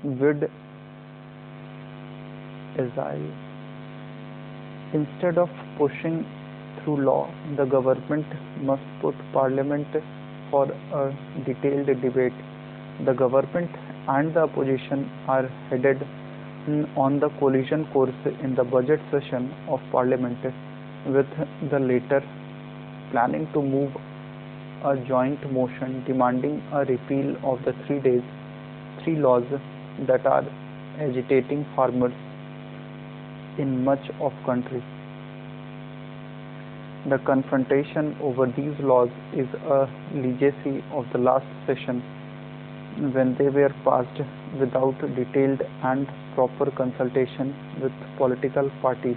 Vid Agile. Instead of pushing through law, the government must put Parliament for a detailed debate. The government and the opposition are headed on the collision course in the budget session of Parliament, with the latter planning to move a joint motion demanding a repeal of the three laws that are agitating farmers in much of country. The confrontation over these laws is a legacy of the last session, when they were passed without detailed and proper consultation with political parties,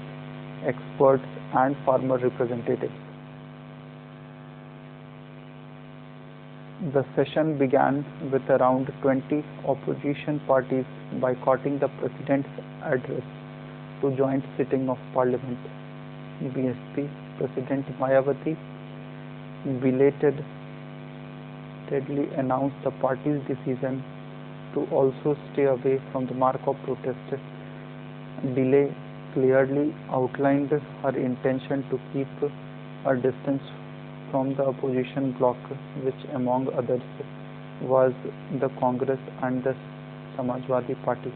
experts, and farmer representatives. The session began with around 20 opposition parties boycotting the President's address to joint sitting of Parliament. BSP President Mayawati belatedly announced the party's decision to also stay away from the mark of protest. Delay clearly outlined her intention to keep a distance from the opposition bloc, which among others was the Congress and the Samajwadi Party.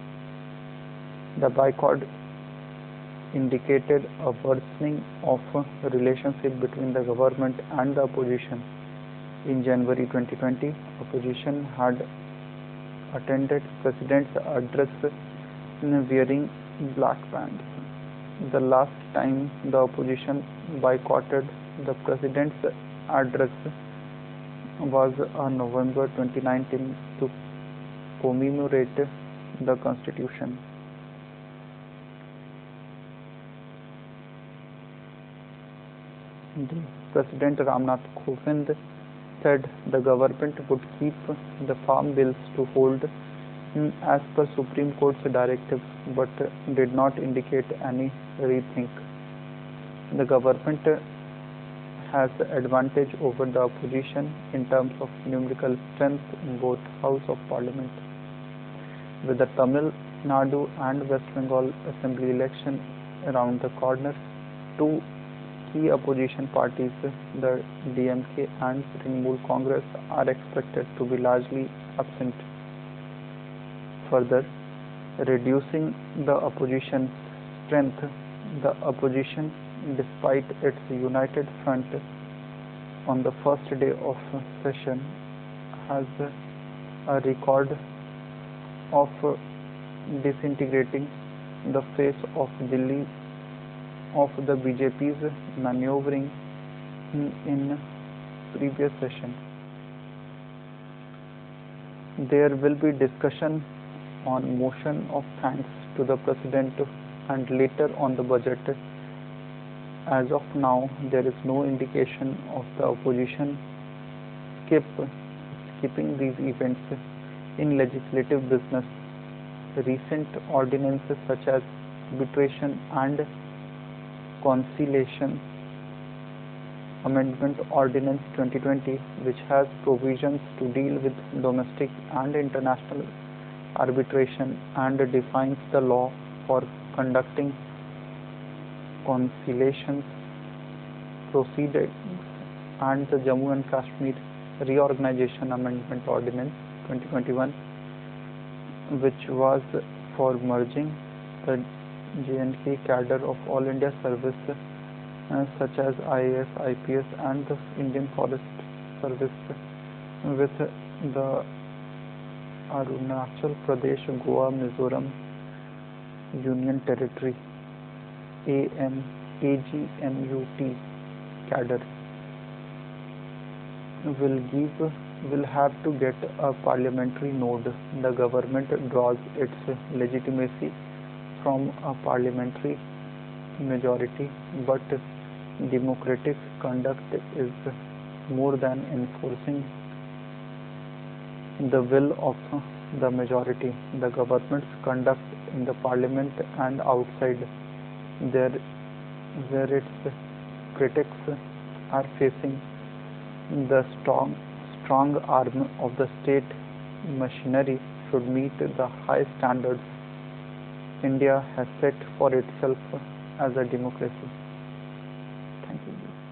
The boycott indicated a worsening of relationship between the government and the opposition. In January 2020, opposition had attended President's address wearing black pants. The last time the opposition boycotted the President's address was on November 2019 to commemorate the Constitution. President Ramnath Kovind said the government would keep the farm bills to hold as per Supreme Court's directive, but did not indicate any rethink. The government has the advantage over the opposition in terms of numerical strength in both House of Parliament. With the Tamil Nadu and West Bengal Assembly election around the corner, two key opposition parties, the DMK and Trinamool Congress, are expected to be largely absent, further reducing the opposition's strength. The opposition, despite its united front on the first day of session, has a record of disintegrating the face of Delhi of the BJP's maneuvering in previous session. There will be discussion on motion of thanks to the President and later on the budget. As of now, there is no indication of the opposition skipping these events in legislative business. Recent ordinances such as arbitration and conciliation Amendment Ordinance 2020, which has provisions to deal with domestic and international arbitration and defines the law for conducting conciliation proceedings, and the Jammu and Kashmir Reorganization Amendment Ordinance 2021, which was for merging the J&K cadre of All India Service such as IAS, IPS and the Indian Forest Service with the Arunachal Pradesh, Goa, Mizoram Union Territory AGMUT cadre will have to get a parliamentary node. The government draws its legitimacy from a parliamentary majority, but democratic conduct is more than enforcing the will of the majority. The government's conduct in the parliament and outside there, where its critics are facing the strong arm of the state machinery, should meet the high standards India has set for itself as a democracy. Thank you.